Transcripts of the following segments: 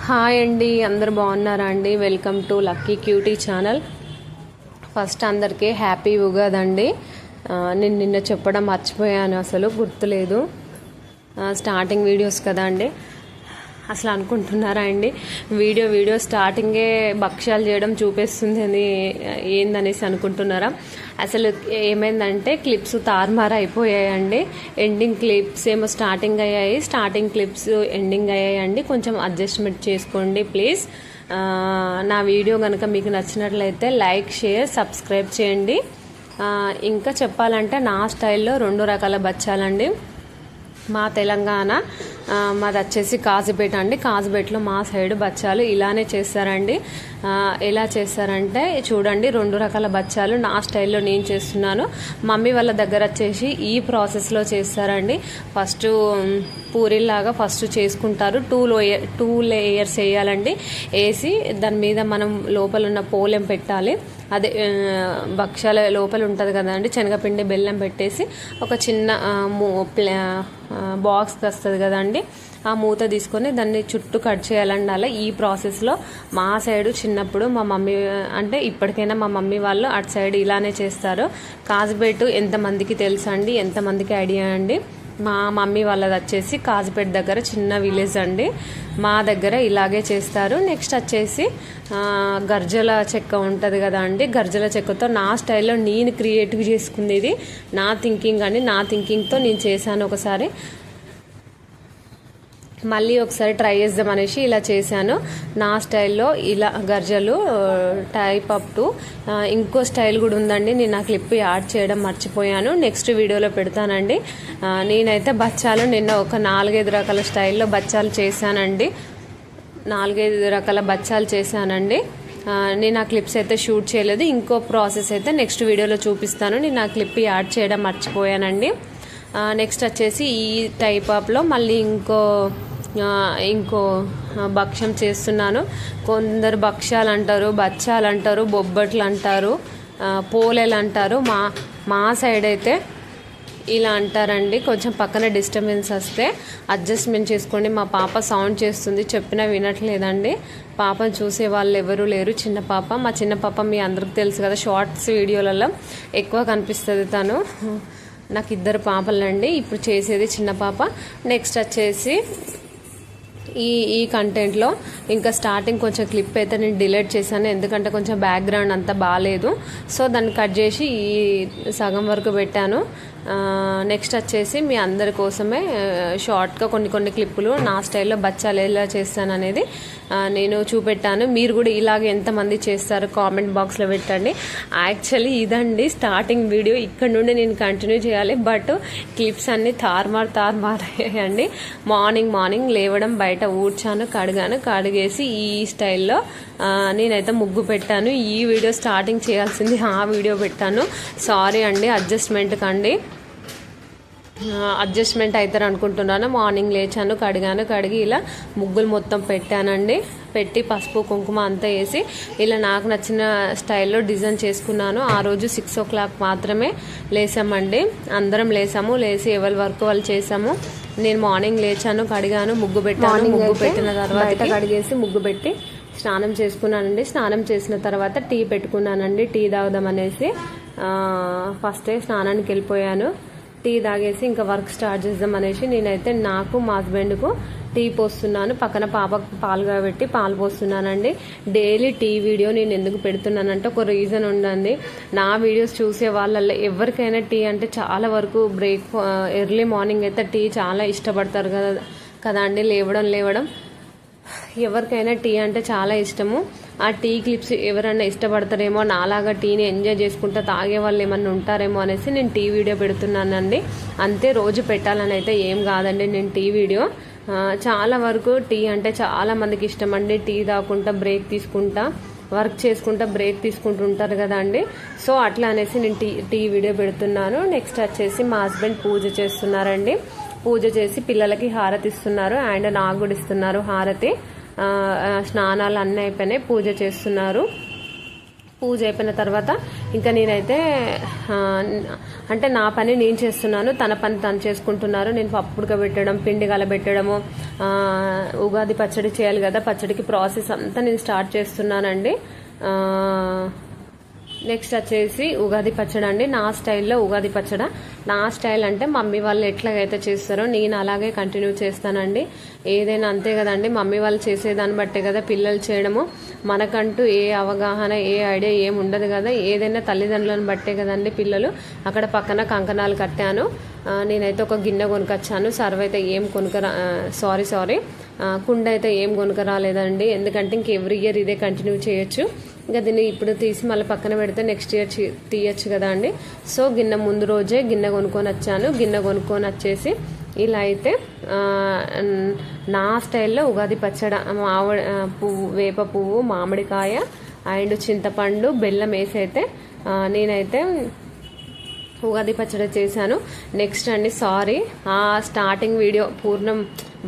Hi అండి, అందరు బాగున్నారా అండి? Welcome to Lucky Cutie channel. First అందరికీ హ్యాపీ ఉగాది అండి. నేను నిన్న చెప్పడం మర్చిపోయాను, అసలు గుర్తులేదు. స్టార్టింగ్ వీడియోస్ కదా అండి. అసలు అనుకుంటున్నారా అండి, వీడియో స్టార్టింగే భక్ష్యాలు చేయడం చూపిస్తుంది అని ఏందనేసి అనుకుంటున్నారా? అసలు ఏమైందంటే క్లిప్స్ తారుమారు అయిపోయాయండి. ఎండింగ్ క్లిప్స్ ఏమో స్టార్టింగ్ అయ్యాయి, స్టార్టింగ్ క్లిప్స్ ఎండింగ్ అయ్యాయండి. కొంచెం అడ్జస్ట్మెంట్ చేసుకోండి ప్లీజ్. నా వీడియో కనుక మీకు నచ్చినట్లయితే లైక్, షేర్, సబ్స్క్రైబ్ చేయండి. ఇంకా చెప్పాలంటే నా స్టైల్లో 2 రకాల బచ్చాలండి. మా తెలంగాణ మాది వచ్చేసి కాజీపేట అండి. కాజీపేటలో మా సైడ్ బచ్చాలు ఇలానే చేస్తారండి. ఎలా చేస్తారంటే చూడండి, 2 రకాల బచ్చాలు నా స్టైల్లో నేను చేస్తున్నాను. మమ్మీ వాళ్ళ దగ్గర వచ్చేసి ఈ ప్రాసెస్లో చేస్తారండి. ఫస్ట్ పూరీలాగా ఫస్ట్ చేసుకుంటారు. 2 లేయర్స్ వేయాలండి. వేసి దాని మీద మనం లోపల ఉన్న పోలెం పెట్టాలి. అదే భక్ష్యాల లోపల ఉంటుంది కదండి, శనగపిండి బెల్లం పెట్టేసి ఒక చిన్న బాక్స్ వస్తుంది కదండి, ఆ మూత తీసుకొని దాన్ని చుట్టూ కట్ చేయాలండి. అలా ఈ ప్రాసెస్లో మా సైడు చిన్నప్పుడు మా మమ్మీ, అంటే ఇప్పటికైనా మా మమ్మీ వాళ్ళు అటు సైడ్ ఇలానే చేస్తారు. కాజీపేట ఎంతమందికి తెలుసా అండి, ఎంతమందికి ఐడియా అండి? మా మమ్మీ వాళ్ళది వచ్చేసి కాజీపేట దగ్గర చిన్న విలేజ్ అండి. మా దగ్గర ఇలాగే చేస్తారు. నెక్స్ట్ వచ్చేసి గర్జల చెక్క ఉంటుంది కదా అండి, గర్జల చెక్కతో నా స్టైల్లో నేను క్రియేటివ్ చేసుకుంది. ఇది నా థింకింగ్ అండి, నా థింకింగ్తో నేను చేశాను. ఒకసారి మళ్ళీ ఒకసారి ట్రై చేద్దాం అనేసి ఇలా చేశాను నా స్టైల్లో. ఇలా గర్జలు టైప్ అప్ టు ఇంకో స్టైల్ కూడా ఉందండి. నేను ఆ క్లిప్ యాడ్ చేయడం మర్చిపోయాను, నెక్స్ట్ వీడియోలో పెడతానండి. నేనైతే బచ్చాలు నిన్న ఒక 4-5 రకాల స్టైల్లో బచ్చాలు చేశానండి. 4-5 రకాల బచ్చాలు చేశానండి. నేను ఆ క్లిప్స్ అయితే షూట్ చేయలేదు. ఇంకో ప్రాసెస్ అయితే నెక్స్ట్ వీడియోలో చూపిస్తాను. నేను ఆ క్లిప్ యాడ్ చేయడం మర్చిపోయానండి. నెక్స్ట్ వచ్చేసి ఈ టైప్ ఆఫ్లో మళ్ళీ ఇంకో భక్ష్యం చేస్తున్నాను. కొందరు భక్ష్యాలు అంటారు, బచ్చాలు అంటారు, బొబ్బట్లు అంటారు, పోలేలు అంటారు. మా సైడ్ అయితే ఇలా అంటారండి. కొంచెం పక్కన డిస్టర్బెన్స్ వస్తే అడ్జస్ట్మెంట్ చేసుకోండి. మా పాప సౌండ్ చేస్తుంది, చెప్పినా వినట్లేదండి. పాపను చూసే వాళ్ళు ఎవరు లేరు, చిన్న పాప. మా చిన్న పాప మీ అందరికి తెలుసు కదా, షార్ట్స్ వీడియోలలో ఎక్కువ కనిపిస్తుంది తను. నాకు 2 పాపలండి. ఇప్పుడు చేసేది చిన్న పాప. నెక్స్ట్ వచ్చేసి ఈ కంటెంట్లో ఇంకా స్టార్టింగ్ కొంచెం క్లిప్ అయితే నేను డిలీట్ చేశాను, ఎందుకంటే కొంచెం బ్యాక్గ్రౌండ్ అంతా బాగాలేదు. సో దాన్ని కట్ చేసి ఈ సగం వరకు పెట్టాను. నెక్స్ట్ వచ్చేసి మీ అందరి కోసమే షార్ట్గా కొన్ని క్లిప్పులు నా స్టైల్లో బచ్చాలు ఎలా చేస్తాను అనేది నేను చూపెట్టాను. మీరు కూడా ఇలాగే ఎంతమంది చేస్తారు కామెంట్ బాక్స్లో పెట్టండి. యాక్చువల్లీ ఇదండి స్టార్టింగ్ వీడియో, ఇక్కడ నుండి నేను కంటిన్యూ చేయాలి, బట్ క్లిప్స్ అన్నీ తారుమారయ్యాయండి. మార్నింగ్ లేవడం, బయట ఊడ్చాను, కడిగేసి ఈ స్టైల్లో నేనైతే ముగ్గు పెట్టాను. ఈ వీడియో స్టార్టింగ్ చేయాల్సింది ఆ వీడియో పెట్టాను. సారీ అండి, అడ్జస్ట్మెంట్ అవుతారు అనుకుంటున్నాను. మార్నింగ్ లేచాను, కడిగి ఇలా ముగ్గులు మొత్తం పెట్టానండి. పెట్టి పసుపు కుంకుమ అంతా వేసి ఇలా నాకు నచ్చిన స్టైల్లో డిజైన్ చేసుకున్నాను. ఆ రోజు 6 o'clock మాత్రమే లేసామండి. అందరం లేచి ఎవరి వర్క్ వాళ్ళు చేసాము. నేను మార్నింగ్ లేచాను, కడిగాను, ముగ్గు పెట్టాను. ముగ్గు పెట్టిన తర్వాత కడిగేసి ముగ్గు పెట్టి స్నానం చేసుకున్నానండి. స్నానం చేసిన తర్వాత టీ పెట్టుకున్నానండి. టీ తాగుదాం అనేసి ఫస్టే స్నానానికి వెళ్ళిపోయాను. టీ తాగేసి ఇంకా వర్క్ స్టార్ట్ చేద్దాం అనేసి నేనైతే నాకు మా హస్బెండ్కు టీ పోస్తున్నాను. పక్కన పాపకు పాలు కాబట్టి పాలు పోస్తున్నానండి. డైలీ టీ వీడియో నేను ఎందుకు పెడుతున్నానంటే ఒక రీజన్ ఉండండి. నా వీడియోస్ చూసే వాళ్ళల్లో ఎవరికైనా టీ అంటే చాలా వరకు ఎర్లీ మార్నింగ్ అయితే టీ చాలా ఇష్టపడతారు కదా అండి. లేవడం ఎవరికైనా టీ అంటే చాలా ఇష్టము. ఆ టీ క్లిప్స్ ఎవరైనా ఇష్టపడతారేమో, నాలాగా టీని ఎంజాయ్ చేసుకుంటా తాగే వాళ్ళు ఏమన్నా ఉంటారేమో అనేసి నేను టీ వీడియో పెడుతున్నానండి. అంతే, రోజు పెట్టాలని అయితే ఏం కాదండి. నేను టీ వీడియో చాలా వరకు టీ అంటే చాలా మందికి ఇష్టం అండి. టీ తాగుకుంటా బ్రేక్ తీసుకుంటా, వర్క్ చేసుకుంటా బ్రేక్ తీసుకుంటూ ఉంటారు కదా అండి. సో అట్లా అనేసి నేను టీ వీడియో పెడుతున్నాను. నెక్స్ట్ వచ్చేసి మా హస్బెండ్ పూజ చేస్తున్నారండి. పూజ చేసి పిల్లలకి హారతి ఇస్తున్నారు, అండ్ నాకు కూడా ఇస్తున్నారు హారతి. స్నానాలు అన్నీ అయిపోయినాయి, పూజ చేస్తున్నారు. పూజ అయిపోయిన తర్వాత ఇంకా నేనైతే అంటే నా పని నేను చేస్తున్నాను, తన పని తను చేసుకుంటున్నారు. నేను పప్పు ఉడకబెట్టడం, పిండి కలబెట్టడము, ఉగాది పచ్చడి చేయాలి కదా, పచ్చడికి ప్రాసెస్ అంతా నేను స్టార్ట్ చేస్తున్నానండి. నెక్స్ట్ వచ్చేసి ఉగాది పచ్చడి అండి. నా స్టైల్లో ఉగాది పచ్చడి. నా స్టైల్ అంటే మమ్మీ వాళ్ళు ఎట్లాగైతే చేస్తారో నేను అలాగే కంటిన్యూ చేస్తానండి. ఏదైనా అంతే కదండి, మమ్మీ వాళ్ళు చేసేదాన్ని బట్టే కదా పిల్లలు చేయడము. మనకంటూ ఏ అవగాహన, ఏ ఐడియా ఏమి ఉండదు కదా. ఏదైనా తల్లిదండ్రులను బట్టే కదండి పిల్లలు. అక్కడ పక్కన కంకణాలు కట్టాను. నేనైతే ఒక గిన్నె కొనుకొచ్చాను. సర్వ్ అయితే ఏం సారీ కుండ అయితే ఏం కొనుక రాలేదండి. ఎందుకంటే ఇంక ఎవ్రీ ఇయర్ ఇదే కంటిన్యూ చేయొచ్చు. ఇంకా దీన్ని ఇప్పుడు తీసి మళ్ళీ పక్కన పెడితే నెక్స్ట్ ఇయర్ తీయచ్చు కదా అండి. సో గిన్నె ముందు రోజే గిన్నె కొనుక్కొని వచ్చాను. గిన్నె కొనుక్కొని వచ్చేసి ఇలా అయితే నా స్టైల్లో ఉగాది పచ్చడి పువ్వు, వేప పువ్వు, మామిడికాయ అండ్ చింతపండు, బెల్లం వేసి అయితే నేనైతే ఉగాది పచ్చడి చేశాను. నెక్స్ట్ అండి సారీ, స్టార్టింగ్ వీడియో పూర్ణం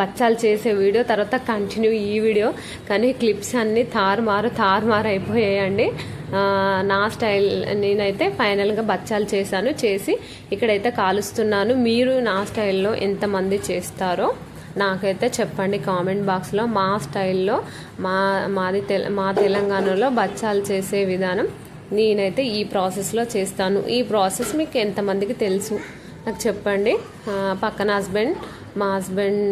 బచ్చాలు చేసే వీడియో తర్వాత కంటిన్యూ ఈ వీడియో, కానీ క్లిప్స్ అన్నీ తారుమారు అయిపోయాయండి. నా స్టైల్ నేనైతే ఫైనల్గా బచ్చాలు చేసి ఇక్కడైతే కాలుస్తున్నాను. మీరు నా స్టైల్లో ఎంతమంది చేస్తారో నాకైతే చెప్పండి కామెంట్ బాక్స్లో. మా స్టైల్లో మా తెలంగాణలో బచ్చాలు చేసే విధానం నేనైతే ఈ ప్రాసెస్లో చేస్తాను. ఈ ప్రాసెస్ మీకు ఎంతమందికి తెలుసు నాకు చెప్పండి. పక్కన మా హస్బెండ్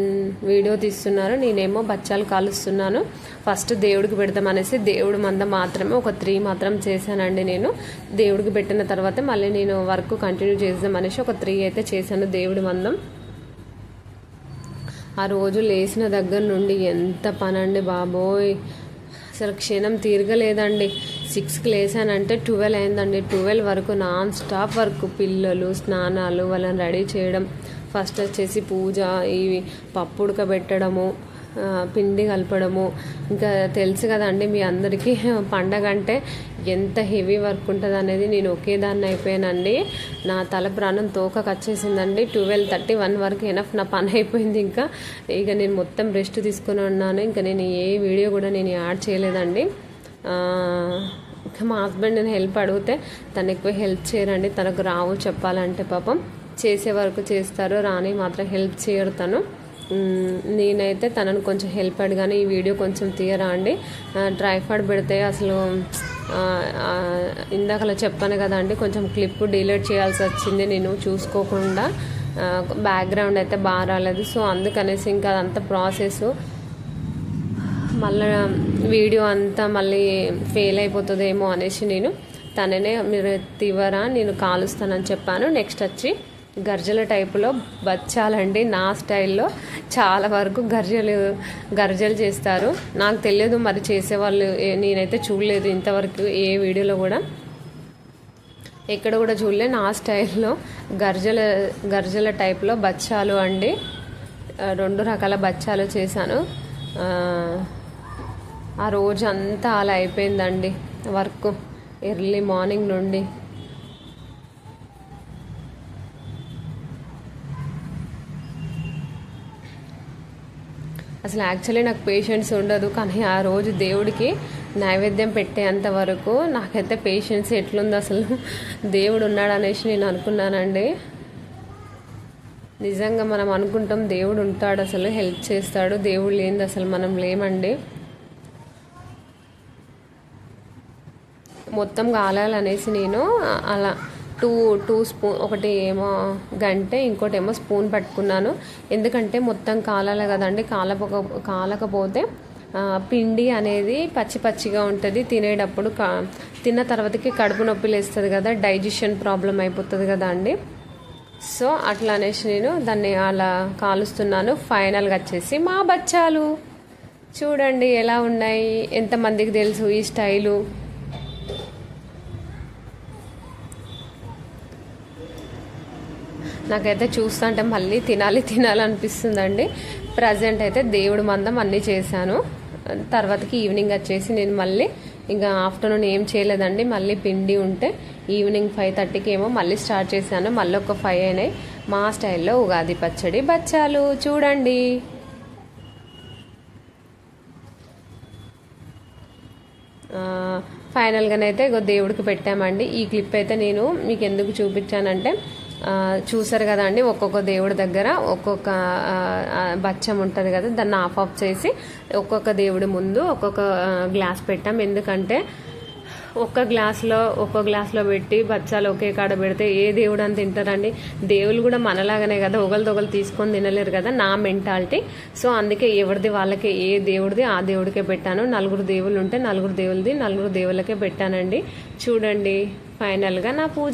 వీడియో తీస్తున్నారు, నేనేమో బచ్చాలు కాలుస్తున్నాను. ఫస్ట్ దేవుడికి పెడతామనేసి దేవుడి మంద మాత్రమే ఒక 3 మాత్రం చేశానండి. నేను దేవుడికి పెట్టిన తర్వాత మళ్ళీ నేను వర్క్ కంటిన్యూ చేద్దామనేసి ఒక 3 అయితే చేశాను దేవుడి మందం. ఆ రోజు లేచిన దగ్గర నుండి ఎంత పనండి బాబోయ్, అసలు క్షణం తీరగలేదండి. 6కి లేసానంటే 12 అయిందండి. 12 వరకు నాన్ స్టాప్ వర్క్. పిల్లలు స్నానాలు, వాళ్ళని రెడీ చేయడం, ఫస్ట్ వచ్చేసి పూజ, ఇవి పప్పు ఉడకబెట్టడము, పిండి కలపడము. ఇంకా తెలుసు కదండి మీ అందరికీ పండగ అంటే ఎంత హెవీ వర్క్ ఉంటుంది అనేది. నేను ఒకేదాన్ని అయిపోయానండి. నా తల ప్రాణం తోకకొచ్చేసిందండి. 12:31 వరకు ఎనఫ్ నా పని అయిపోయింది. ఇక నేను మొత్తం రెస్ట్ తీసుకుని ఉన్నాను. ఇంకా నేను ఏ వీడియో కూడా నేను యాడ్ చేయలేదండి. ఇంకా మా హస్బెండ్ నేను హెల్ప్ అడిగితే తను ఎక్కువ హెల్ప్ చేయరండి. తనకు రావు చెప్పాలంటే, పాపం చేసే వరకు చేస్తారు, రాని మాత్రం హెల్ప్ చేయరు తను. నేనైతే తనను కొంచెం హెల్ప్ అడిగాను, ఈ వీడియో కొంచెం తీయరా అండి, ట్రైపాడ్ పెడితే అసలు ఇందాకలా చెప్పాను కదండి, కొంచెం క్లిప్ డిలీట్ చేయాల్సి వచ్చింది నేను చూసుకోకుండా. బ్యాక్గ్రౌండ్ అయితే బాగా రాలేదు. సో అందుకనేసి ఇంకా అదంతా ప్రాసెస్ మళ్ళీ వీడియో అంతా మళ్ళీ ఫెయిల్ అయిపోతుందేమో అనేసి నేను తననే మీరు తీవరా నేను కాలుస్తానని చెప్పాను. నెక్స్ట్ వచ్చి గర్జల టైపులో బచ్చాలండి. నా స్టైల్లో చాలా వరకు గర్జలు చేస్తారు. నాకు తెలియదు మరి చేసేవాళ్ళు, నేనైతే చూడలేదు ఇంతవరకు ఏ వీడియోలో కూడా, ఎక్కడ కూడా చూడలేదు. నా స్టైల్లో గర్జల టైప్లో బచ్చాలు అండి. 2 రకాల బచ్చాలు చేశాను. ఆ రోజు అంతా అలా అయిపోయిందండి వర్క్, ఎర్లీ మార్నింగ్ నుండి. అసలు యాక్చువల్లీ నాకు పేషెన్స్ ఉండదు, కానీ ఆ రోజు దేవుడికి నైవేద్యం పెట్టేంత వరకు నాకైతే పేషెన్స్ ఎట్లుంది, అసలు దేవుడు ఉన్నాడు అనేసి నేను అనుకున్నానండి. నిజంగా మనం అనుకుంటాం దేవుడు ఉంటాడు, అసలు హెల్ప్ చేస్తాడు, దేవుడు లేనిది అసలు మనం లేమండి. మొత్తం కాలాలనేసి నేను అలా టూ స్పూన్, ఒకటి ఏమో గంటె, ఇంకోటి ఏమో స్పూన్ పట్టుకున్నాను. ఎందుకంటే మొత్తం కాలాలి కదండి, కాలకపోతే పిండి అనేది పచ్చిగా ఉంటుంది. తినేటప్పుడు తిన్న తర్వాతకి కడుపు నొప్పి లేస్తుంది కదా, డైజెషన్ ప్రాబ్లం అయిపోతుంది కదా అండి. సో అట్లా అనేసి నేను దాన్ని అలా కాలుస్తున్నాను. ఫైనల్గా వచ్చేసి మా బచ్చాలు చూడండి ఎలా ఉన్నాయి, ఎంతమందికి తెలుసు ఈ స్టైలు. నాకైతే చూస్తుంటే మళ్ళీ తినాలనిపిస్తుందండి. ప్రజెంట్ అయితే దేవుడి మందం అన్నీ చేశాను. తర్వాతకి ఈవినింగ్ వచ్చేసి నేను మళ్ళీ ఇంకా ఆఫ్టర్నూన్ ఏం చేయలేదండి. మళ్ళీ పిండి ఉంటే ఈవినింగ్ 5:30కి ఏమో మళ్ళీ స్టార్ట్ చేశాను. మళ్ళీ ఒక 5 అయినాయి. మా స్టైల్లో ఉగాది పచ్చడి బచ్చాలు చూడండి. ఫైనల్గానైతే ఇగో దేవుడికి పెట్టామండి. ఈ క్లిప్ అయితే నేను మీకు ఎందుకు చూపించానంటే చూసారు కదా అండి, ఒక్కొక్క దేవుడి దగ్గర ఒక్కొక్క బచ్చం ఉంటుంది కదా, దాన్ని ఆఫ్ చేసి ఒక్కొక్క దేవుడి ముందు ఒక్కొక్క గ్లాస్ పెట్టాం. ఎందుకంటే ఒక్క గ్లాస్లో పెట్టి బచ్చాలు ఒకే కాడ పెడితే ఏ దేవుడు అని తింటారండి? దేవుళ్ళు కూడా మనలాగానే కదా, ఒకరు తీసుకొని తినలేరు కదా, నా మెంటాలిటీ. సో అందుకే ఎవరిది వాళ్ళకే, ఏ దేవుడిది ఆ దేవుడికే పెట్టాను. 4 దేవుళ్ళు ఉంటే 4 దేవుళ్ళది 4 దేవుళ్ళకే పెట్టానండి. చూడండి ఫైనల్గా నా పూజ.